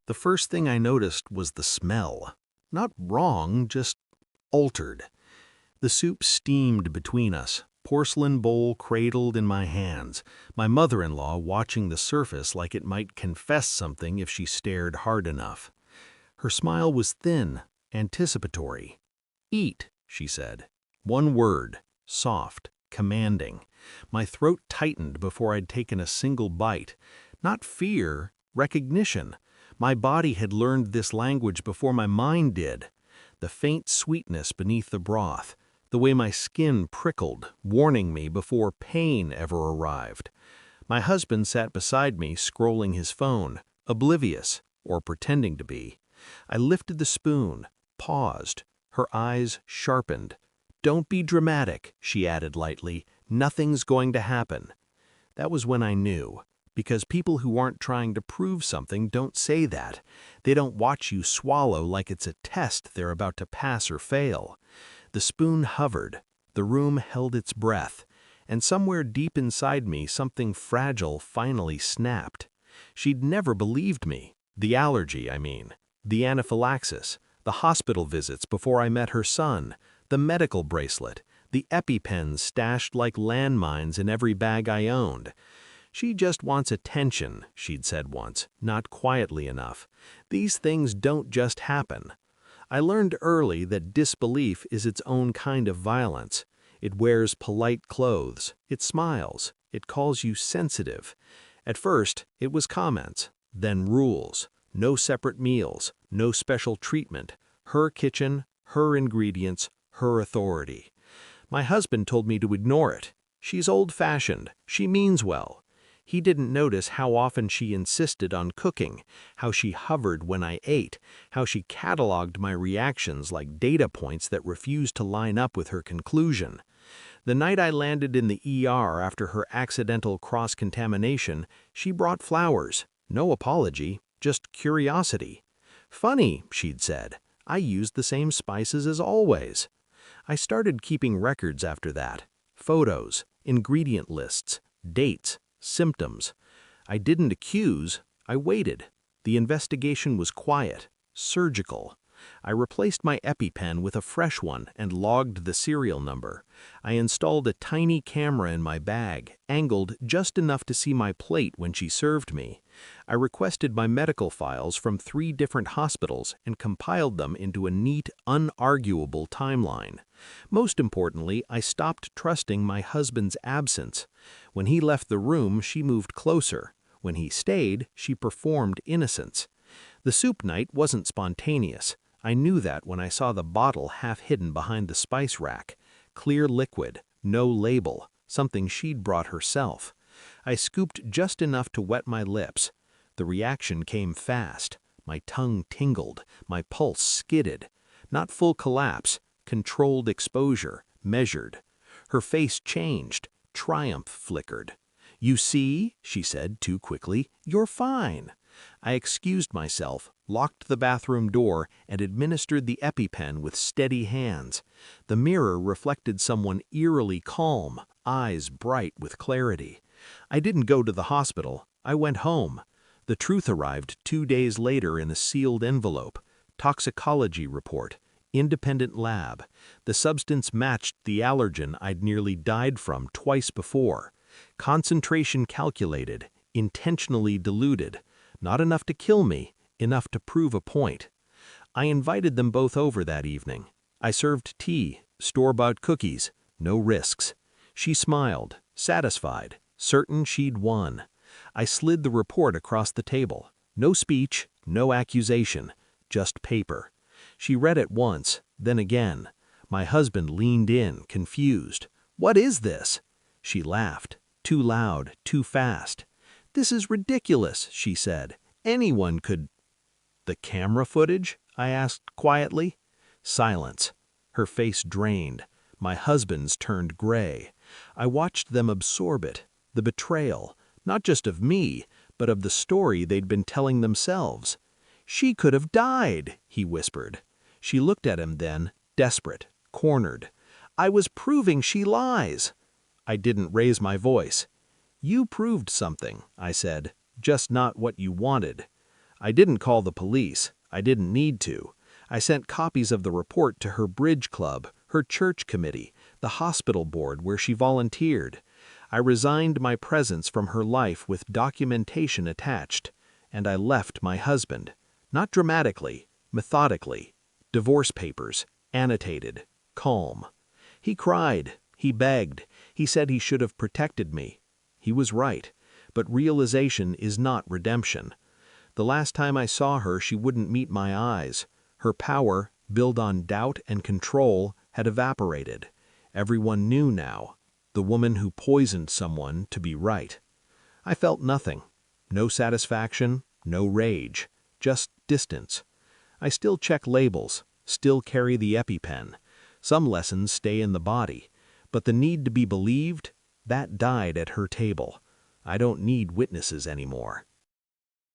The first thing I noticed was the smell. Not wrong, just altered. The soup steamed between us, porcelain bowl cradled in my hands, my mother-in-law watching the surface like it might confess something if she stared hard enough. Her smile was thin, anticipatory. "Eat," she said. One word, soft, commanding. My throat tightened before I'd taken a single bite. Not fear, recognition. My body had learned this language before my mind did. The faint sweetness beneath the broth, the way my skin prickled, warning me before pain ever arrived. My husband sat beside me, scrolling his phone, oblivious, or pretending to be. I lifted the spoon, paused, her eyes sharpened. "Don't be dramatic," she added lightly. "Nothing's going to happen." That was when I knew, because people who aren't trying to prove something don't say that. They don't watch you swallow like it's a test they're about to pass or fail. The spoon hovered, the room held its breath, and somewhere deep inside me something fragile finally snapped. She'd never believed me. The allergy, I mean. The anaphylaxis, the hospital visits before I met her son, the medical bracelet, the EpiPens stashed like landmines in every bag I owned. "She just wants attention," she'd said once, not quietly enough. "These things don't just happen." I learned early that disbelief is its own kind of violence. It wears polite clothes, it smiles, it calls you sensitive. At first, it was comments, then rules. No separate meals, no special treatment. Her kitchen, her ingredients, her authority. My husband told me to ignore it. "She's old-fashioned. She means well." He didn't notice how often she insisted on cooking, how she hovered when I ate, how she cataloged my reactions like data points that refused to line up with her conclusion. The night I landed in the ER after her accidental cross-contamination, she brought flowers. No apology, just curiosity. "Funny," she'd said. "I used the same spices as always." I started keeping records after that. Photos, ingredient lists, dates, symptoms. I didn't accuse, I waited. The investigation was quiet, surgical. I replaced my EpiPen with a fresh one and logged the serial number. I installed a tiny camera in my bag, angled just enough to see my plate when she served me. I requested my medical files from 3 different hospitals and compiled them into a neat, unarguable timeline. Most importantly, I stopped trusting my husband's absence. When he left the room, she moved closer. When he stayed, she performed innocence. The soup night wasn't spontaneous. I knew that when I saw the bottle half hidden behind the spice rack. Clear liquid, no label, something she'd brought herself. I scooped just enough to wet my lips. The reaction came fast. My tongue tingled, my pulse skidded. Not full collapse, controlled exposure, measured. Her face changed, triumph flickered. "You see," she said too quickly, "you're fine." I excused myself, locked the bathroom door, and administered the EpiPen with steady hands. The mirror reflected someone eerily calm, eyes bright with clarity. I didn't go to the hospital. I went home. The truth arrived 2 days later in a sealed envelope. Toxicology report. Independent lab. The substance matched the allergen I'd nearly died from twice before. Concentration calculated, intentionally diluted. Not enough to kill me, enough to prove a point. I invited them both over that evening. I served tea, store-bought cookies, no risks. She smiled, satisfied, certain she'd won. I slid the report across the table. No speech, no accusation, just paper. She read it once, then again. My husband leaned in, confused. "What is this?" She laughed, too loud, too fast. "This is ridiculous," she said. "Anyone could—" "The camera footage?" I asked quietly. Silence. Her face drained. My husband's turned gray. I watched them absorb it. The betrayal, not just of me, but of the story they'd been telling themselves. "She could have died," he whispered. She looked at him then, desperate, cornered. "I was proving she lies." I didn't raise my voice. "You proved something," I said, "just not what you wanted." I didn't call the police. I didn't need to. I sent copies of the report to her bridge club, her church committee, the hospital board where she volunteered. I resigned my presence from her life with documentation attached, and I left my husband. Not dramatically, methodically. Divorce papers, annotated, calm. He cried, he begged, he said he should have protected me. He was right, but realization is not redemption. The last time I saw her, she wouldn't meet my eyes. Her power, built on doubt and control, had evaporated. Everyone knew now, the woman who poisoned someone to be right. I felt nothing. No satisfaction, no rage, just distance. I still check labels, still carry the EpiPen. Some lessons stay in the body, but the need to be believed, that died at her table. I don't need witnesses anymore.